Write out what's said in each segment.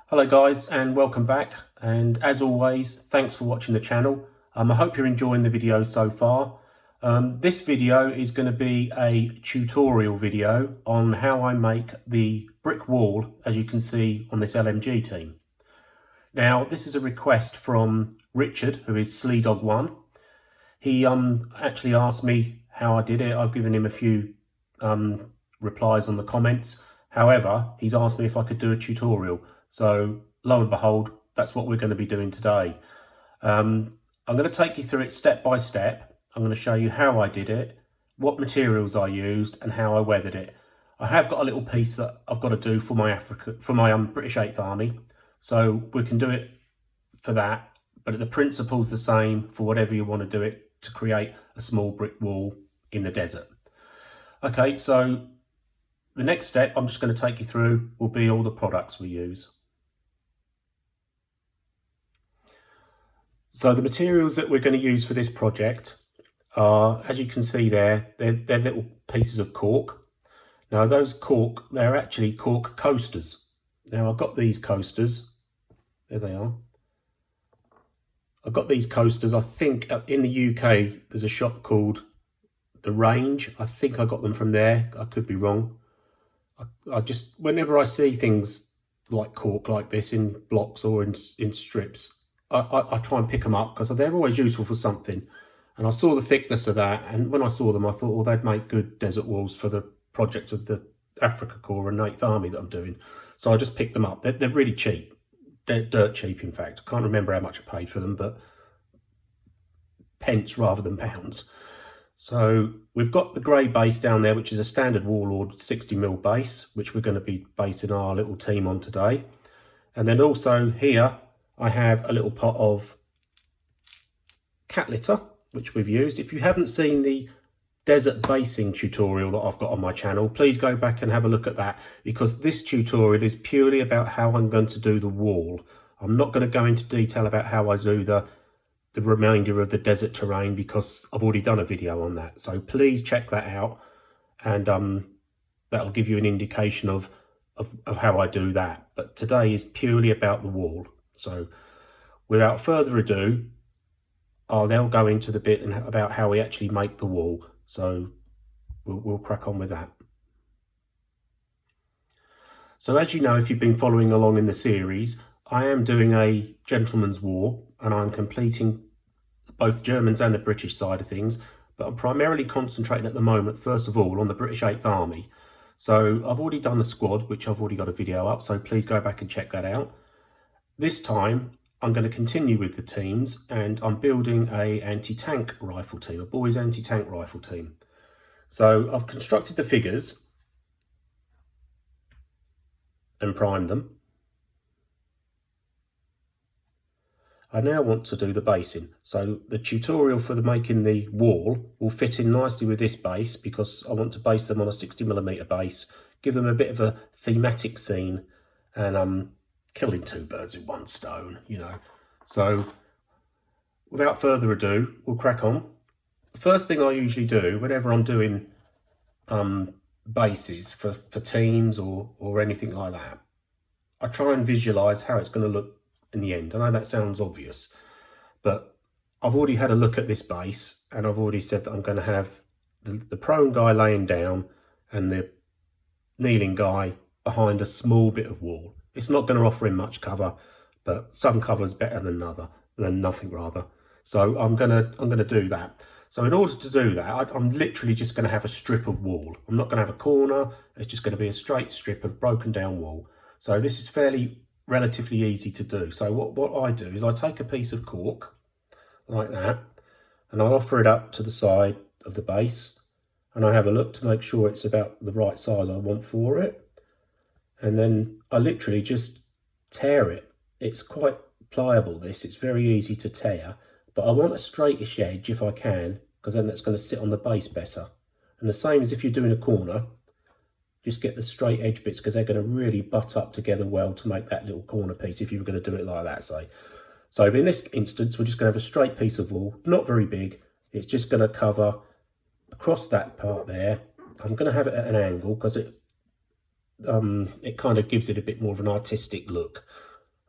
Hello guys and welcome back, and as always thanks for watching the channel. I hope you're enjoying the video so far. This video is going to be a tutorial video on how I make the brick wall, as you can see on this LMG team. Now this is a request from Richard, who is Sleedog1. He actually asked me how I did it. I've given him a few replies on the comments. However, he's asked me if I could do a tutorial. So lo and behold, that's what we're going to be doing today. I'm going to take you through it step by step. I'm going to show you how I did it, what materials I used, and how I weathered it. I have got a little piece that I've got to do for my British 8th Army, so we can do it for that. But the principle's the same for whatever you want to do it to create a small brick wall in the desert. Okay, so the next step I'm just going to take you through will be all the products we use. So the materials that we're going to use for this project are, as you can see there, they're little pieces of cork. Now those cork, they're actually cork coasters. Now I've got these coasters, there they are. I've got these coasters, I think in the UK there's a shop called The Range. I think I got them from there, I could be wrong. I just, whenever I see things like cork like this in blocks or in strips, I try and pick them up because they're always useful for something. And I saw the thickness of that, and when I saw them I thought, well, they'd make good desert walls for the project of the Africa Corps and 8th Army that I'm doing. So I just picked them up. They're really cheap. They're dirt cheap, in fact. I can't remember how much I paid for them, but pence rather than pounds. So we've got the grey base down there, which is a standard Warlord 60mm base, which we're going to be basing our little team on today. And then also here I have a little pot of cat litter, which we've used. If you haven't seen the desert basing tutorial that I've got on my channel, please go back and have a look at that, because this tutorial is purely about how I'm going to do the wall. I'm not going to go into detail about how I do the remainder of the desert terrain, because I've already done a video on that. So please check that out, and that'll give you an indication of how I do that. But today is purely about the wall. So without further ado, I'll now go into the bit about how we actually make the wall. So we'll crack on with that. So as you know, if you've been following along in the series, I am doing a gentleman's war, and I'm completing both Germans and the British side of things, but I'm primarily concentrating at the moment, first of all, on the British 8th Army. So I've already done the squad, which I've already got a video up, so please go back and check that out. This time I'm going to continue with the teams, and I'm building a anti-tank rifle team, a boys anti-tank rifle team. So I've constructed the figures and primed them. I now want to do the basing. So the tutorial for making the wall will fit in nicely with this base, because I want to base them on a 60mm base, give them a bit of a thematic scene, and killing two birds with one stone, you know. So without further ado, we'll crack on. The first thing I usually do whenever I'm doing bases for teams or anything like that, I try and visualize how it's going to look in the end. I know that sounds obvious, but I've already had a look at this base, and I've already said that I'm going to have the prone guy laying down and the kneeling guy behind a small bit of wall. It's not going to offer him much cover, but some cover's better than nothing rather. So I'm gonna do that. So in order to do that, I'm literally just going to have a strip of wall. I'm not going to have a corner. It's just going to be a straight strip of broken down wall. So this is relatively easy to do. So what I do is I take a piece of cork like that, and I offer it up to the side of the base, and I have a look to make sure it's about the right size I want for it. And then I literally just tear it. It's quite pliable, this. It's very easy to tear, but I want a straightish edge if I can, because then that's going to sit on the base better. And the same as if you're doing a corner, just get the straight edge bits, because they're going to really butt up together well to make that little corner piece if you were going to do it like that, say. So in this instance, we're just going to have a straight piece of wall, not very big. It's just going to cover across that part there. I'm going to have it at an angle because it kind of gives it a bit more of an artistic look.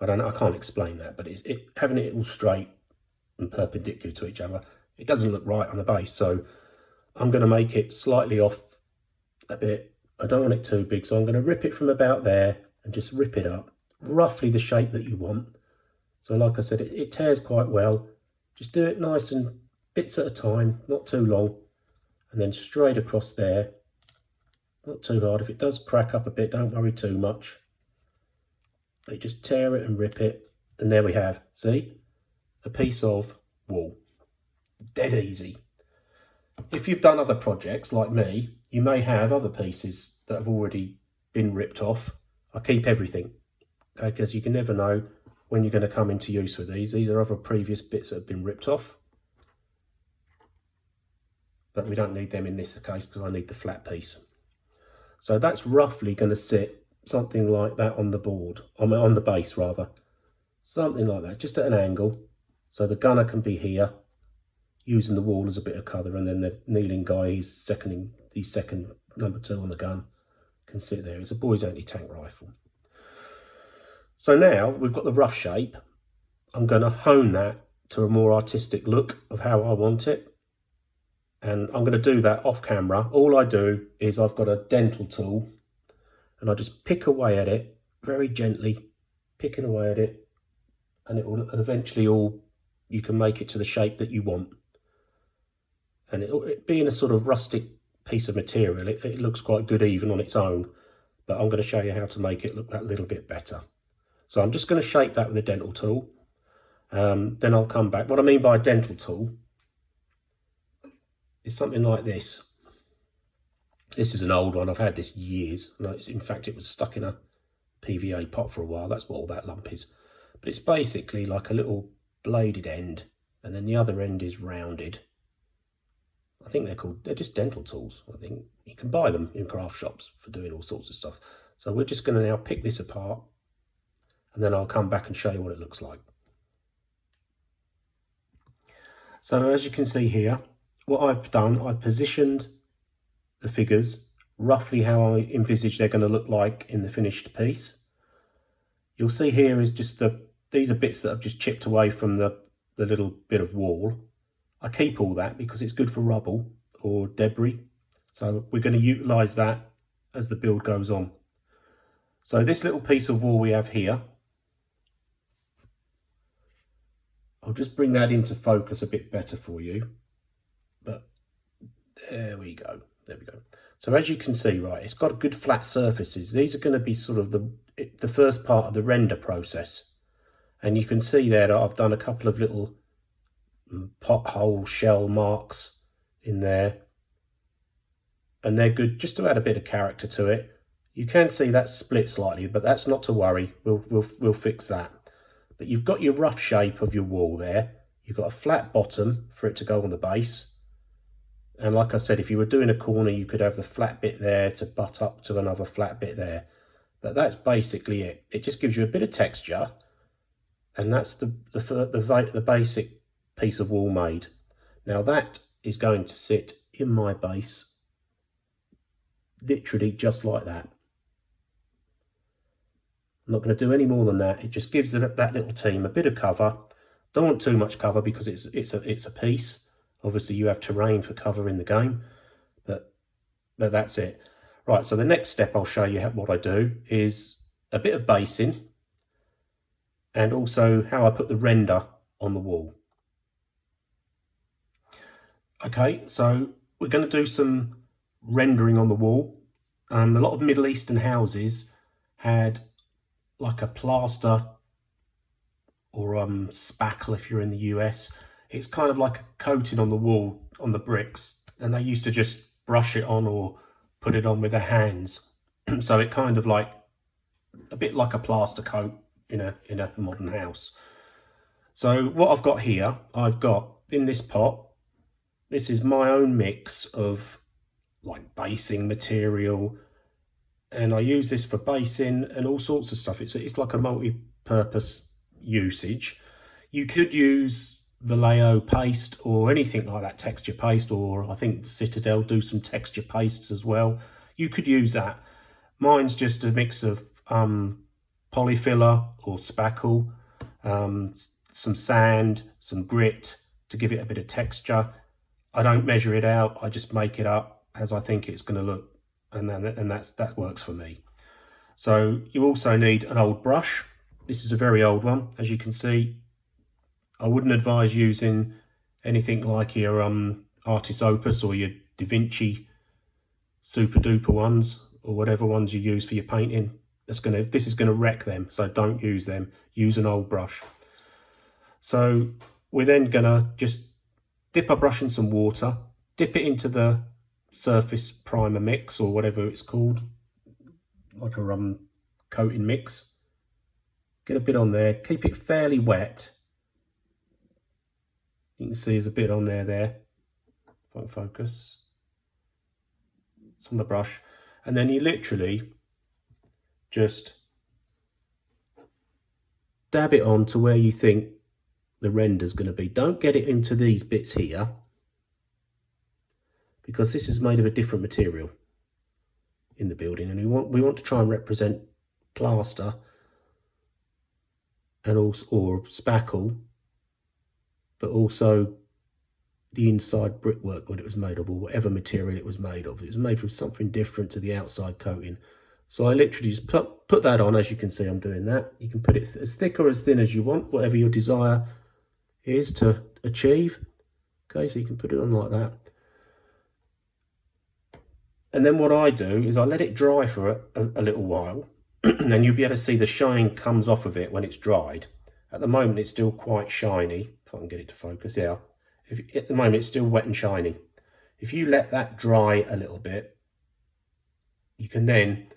I don't know, I can't explain that, but having it all straight and perpendicular to each other, it doesn't look right on the base. So I'm going to make it slightly off a bit. I don't want it too big, so I'm going to rip it from about there and just rip it up, roughly the shape that you want. So like I said, it tears quite well. Just do it nice and bits at a time, not too long, and then straight across there. Not too hard. If it does crack up a bit, don't worry too much. But just tear it and rip it, and there we have, see, a piece of wool. Dead easy. If you've done other projects like me, you may have other pieces that have already been ripped off. I keep everything, okay, because you can never know when you're going to come into use with these. These are other previous bits that have been ripped off, but we don't need them in this case because I need the flat piece. So that's roughly going to sit something like that on the board, on the base rather, something like that, just at an angle. So the gunner can be here, using the wall as a bit of cover, and then the kneeling guy, he's second number 2 on the gun, can sit there. It's a boy's anti-tank rifle. So now we've got the rough shape. I'm going to hone that to a more artistic look of how I want it. And I'm going to do that off camera. All I do is I've got a dental tool and I just pick away at it very gently, picking away at it, and it will eventually you can make it to the shape that you want. And it being a sort of rustic piece of material, it looks quite good even on its own, but I'm going to show you how to make it look that little bit better. So I'm just going to shape that with a dental tool. Then I'll come back. What I mean by a dental tool is something like this. This is an old one. I've had this years. In fact, it was stuck in a PVA pot for a while. That's what all that lump is. But it's basically like a little bladed end, and then the other end is rounded. I think they're just dental tools. I think you can buy them in craft shops for doing all sorts of stuff. So we're just going to now pick this apart, and then I'll come back and show you what it looks like. So as you can see here, what I've done, I've positioned the figures roughly how I envisage they're going to look like in the finished piece. You'll see here is just these are bits that I've just chipped away from the little bit of wall. I keep all that because it's good for rubble or debris. So we're going to utilise that as the build goes on. So this little piece of wall we have here, I'll just bring that into focus a bit better for you. But there we go. There we go. So as you can see, right, it's got good flat surfaces. These are going to be sort of the first part of the render process. And you can see there that I've done a couple of little pothole shell marks in there. And they're good just to add a bit of character to it. You can see that's split slightly, but that's not to worry. We'll fix that. But you've got your rough shape of your wall there. You've got a flat bottom for it to go on the base. And like I said, if you were doing a corner, you could have the flat bit there to butt up to another flat bit there. But that's basically it. It just gives you a bit of texture. And that's the basic piece of wall made. Now that is going to sit in my base, literally just like that. I'm not going to do any more than that. It just gives that little team a bit of cover. Don't want too much cover because it's a piece. Obviously, you have terrain for cover in the game, but that's it. Right, so the next step I'll show you what I do is a bit of basing and also how I put the render on the wall. Okay, so we're going to do some rendering on the wall. A lot of Middle Eastern houses had like a plaster or spackle if you're in the US. It's kind of like a coating on the wall, on the bricks, and they used to just brush it on or put it on with their hands. So it kind of like, a bit like a plaster coat in a modern house. So what I've got here, I've got in this pot, this is my own mix of like basing material, and I use this for basing and all sorts of stuff. It's like a multi-purpose usage. You could use Vallejo paste or anything like that, texture paste, or I think Citadel do some texture pastes as well. You could use that. Mine's just a mix of polyfiller or spackle, some sand, some grit to give it a bit of texture. I don't measure it out, I just make it up as I think it's going to look, and that works for me. So you also need an old brush. This is a very old one, as you can see. I wouldn't advise using anything like your Artis Opus or your Da Vinci super duper ones, or whatever ones you use for your painting. This is gonna wreck them, so don't use them. Use an old brush. So we're then gonna just dip our brush in some water, dip it into the surface primer mix or whatever it's called, like a coating mix. Get a bit on there, keep it fairly wet. You can see there's a bit on there. If I can focus. It's on the brush. And then you literally just dab it on to where you think the render's going to be. Don't get it into these bits here, because this is made of a different material in the building, and we want to try and represent plaster and also, or spackle, but also the inside brickwork what it was made of, or whatever material it was made of. It was made from something different to the outside coating. So I literally just put that on. As you can see, I'm doing that. You can put it as thick or as thin as you want, whatever your desire is to achieve. Okay, so you can put it on like that. And then what I do is I let it dry for a little while, and then you'll be able to see the shine comes off of it when it's dried. At the moment, it's still quite shiny. If I can get it to focus, yeah. At the moment, it's still wet and shiny. If you let that dry a little bit, you can then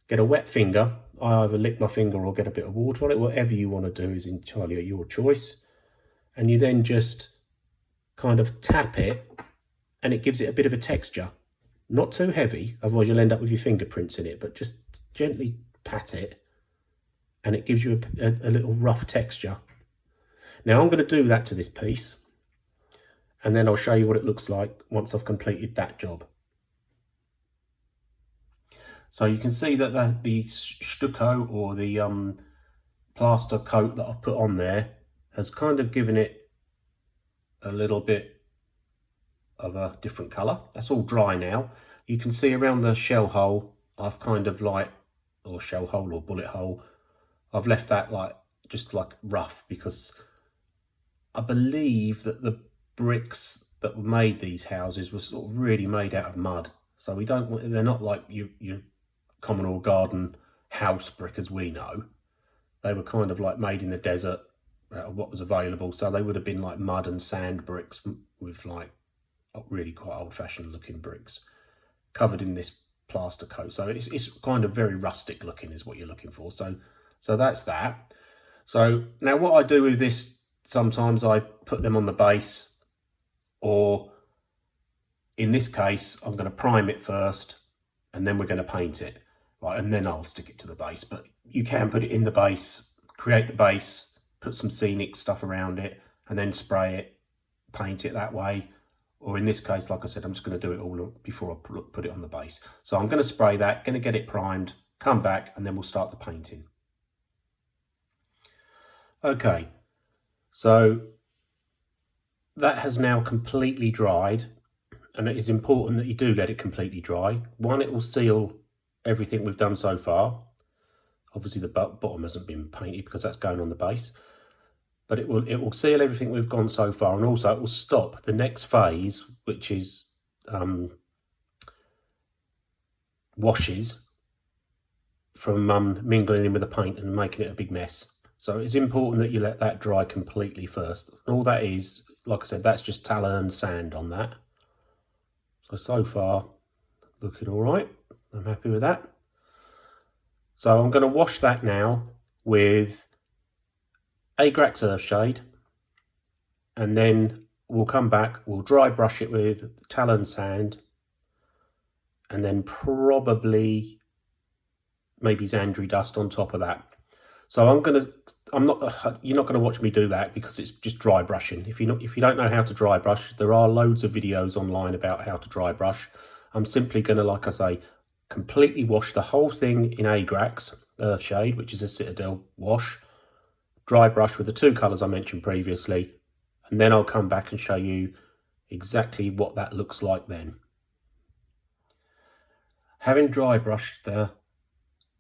get a wet finger. I either lick my finger or get a bit of water on it. Whatever you want to do is entirely your choice. And you then just kind of tap it, and it gives it a bit of a texture. Not too heavy, otherwise you'll end up with your fingerprints in it, but just gently pat it, and it gives you a little rough texture. Now I'm going to do that to this piece, and then I'll show you what it looks like once I've completed that job. So you can see that the stucco, or the plaster coat that I've put on there, has kind of given it a little bit of a different colour. That's all dry now. You can see around the shell hole, I've kind of like, or shell hole or bullet hole, I've left that just like rough, because I believe that the bricks that made these houses were sort of really made out of mud. So they're not like your common or garden house brick as we know. They were kind of like made in the desert out of what was available. So they would have been like mud and sand bricks with like really quite old-fashioned looking bricks covered in this plaster coat. So it's kind of very rustic looking is what you're looking for. So that's that. So now what I do with this, sometimes I put them on the base, or in this case I'm going to prime it first and then we're going to paint it, right, and then I'll stick it to the base. But you can put it in the base, create the base, put some scenic stuff around it, and then spray it, paint it that way. Or in this case, like I said, I'm just going to do it all before I put it on the base. So I'm going to spray that, going to get it primed, come back, and then we'll start the painting. Okay, so that has now completely dried, and it is important that you do let it completely dry. One, it will seal everything we've done so far. Obviously the bottom hasn't been painted because that's going on the base. But it will seal everything we've gone so far, and also it will stop the next phase, which is washes, from mingling in with the paint and making it a big mess. So it's important that you let that dry completely first. And all that is, like I said, that's just tallow and sand on that. So far, looking all right. I'm happy with that. So I'm going to wash that now with Agrax Earthshade, and then we'll come back, we'll dry brush it with tallow and sand, and then probably maybe Zandri dust on top of that. So you're not gonna watch me do that because it's just dry brushing. If you don't know how to dry brush, there are loads of videos online about how to dry brush. I'm simply gonna, like I say, completely wash the whole thing in Agrax, Earthshade, which is a Citadel wash, dry brush with the two colours I mentioned previously, and then I'll come back and show you exactly what that looks like then. Having dry brushed the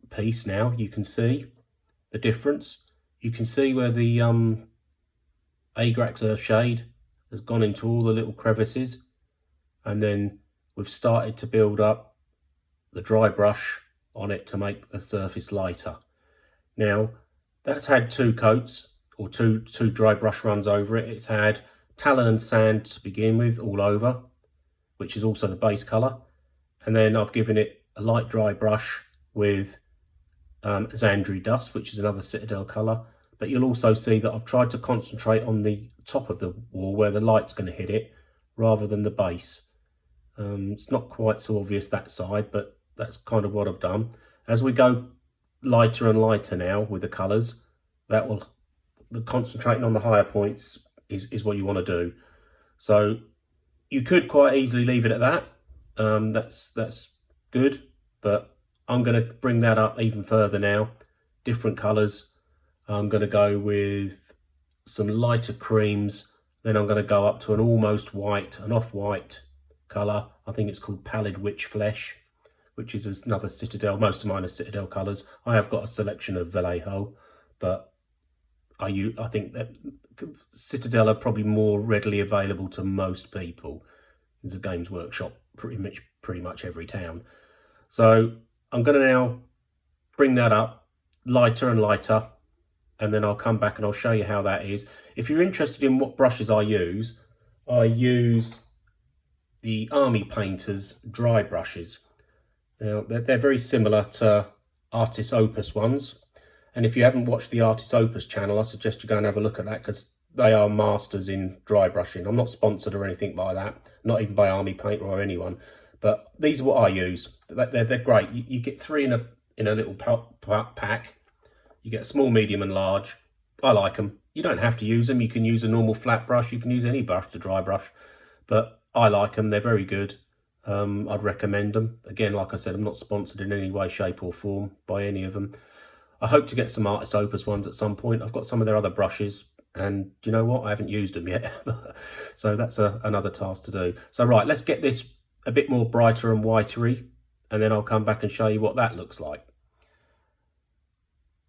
piece now, you can see the difference. You can see where the Agrax Earthshade has gone into all the little crevices, and then we've started to build up the dry brush on it to make the surface lighter. Now that's had two coats or two dry brush runs over it. It's had Talon and Sand to begin with all over, which is also the base colour, and then I've given it a light dry brush with Zandri Dust, which is another Citadel colour. But you'll also see that I've tried to concentrate on the top of the wall where the light's going to hit it rather than the base. It's not quite so obvious that side, but that's kind of what I've done. As we go lighter and lighter now with the colours, that will, the concentrating on the higher points is what you want to do. So you could quite easily leave it at that. That's good, but I'm going to bring that up even further now. Different colours. I'm going to go with some lighter creams, then I'm going to go up to an almost white, an off-white colour. I think it's called Pallid Witch Flesh, which is another Citadel. Most of mine are Citadel colours. I have got a selection of Vallejo, but I think that Citadel are probably more readily available to most people. There's a Games Workshop pretty much every town. So I'm going to now bring that up lighter and lighter, and then I'll come back and I'll show you how that is. If you're interested in what brushes I use the Army Painters dry brushes. Now they're very similar to Artis Opus ones, and if you haven't watched the Artis Opus channel, I suggest you go and have a look at that, because they are masters in dry brushing. I'm not sponsored or anything by that, not even by Army Painter or anyone, but these are what I use. They're great. You get three in a little pack. You get a small, medium and large. I like them. You don't have to use them. You can use a normal flat brush. You can use any brush to dry brush, but I like them. They're very good. I'd recommend them. Again, like I said, I'm not sponsored in any way, shape or form by any of them. I hope to get some Artis Opus ones at some point. I've got some of their other brushes, and you know what? I haven't used them yet. So that's another task to do. So right, let's get this a bit more brighter and whitery, and then I'll come back and show you what that looks like.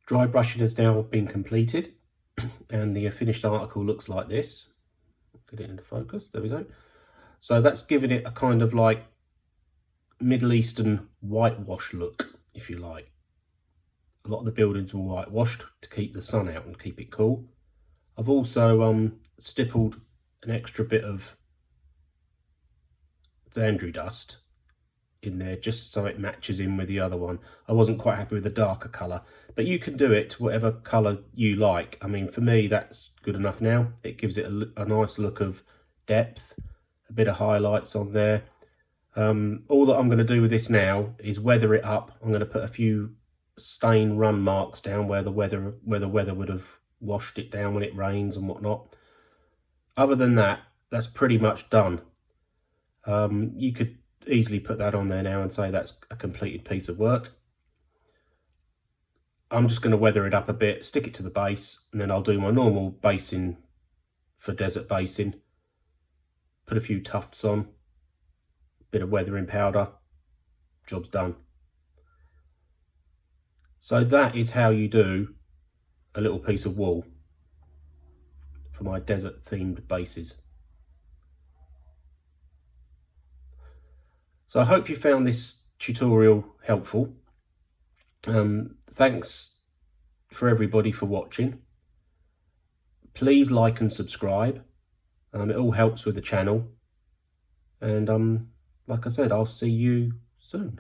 Dry brushing has now been completed, and the finished article looks like this. Get it into focus, there we go. So that's given it a kind of like Middle Eastern whitewash look, if you like. A lot of the buildings were whitewashed to keep the sun out and keep it cool. I've also stippled an extra bit of Zandri Dust in there just so it matches in with the other one. I wasn't quite happy with the darker colour, but you can do it to whatever colour you like. I mean, for me, that's good enough now. It gives it a nice look of depth, a bit of highlights on there. All that I'm going to do with this now is weather it up. I'm going to put a few stain run marks down where the weather would have washed it down when it rains and whatnot. Other than that, that's pretty much done. You could easily put that on there now and say that's a completed piece of work. I'm just going to weather it up a bit, stick it to the base, and then I'll do my normal basing for desert basing. Put a few tufts on, bit of weathering powder, job's done. So that is how you do a little piece of wall for my desert themed bases. So I hope you found this tutorial helpful. Thanks for everybody for watching. Please like and subscribe. It all helps with the channel. And like I said, I'll see you soon.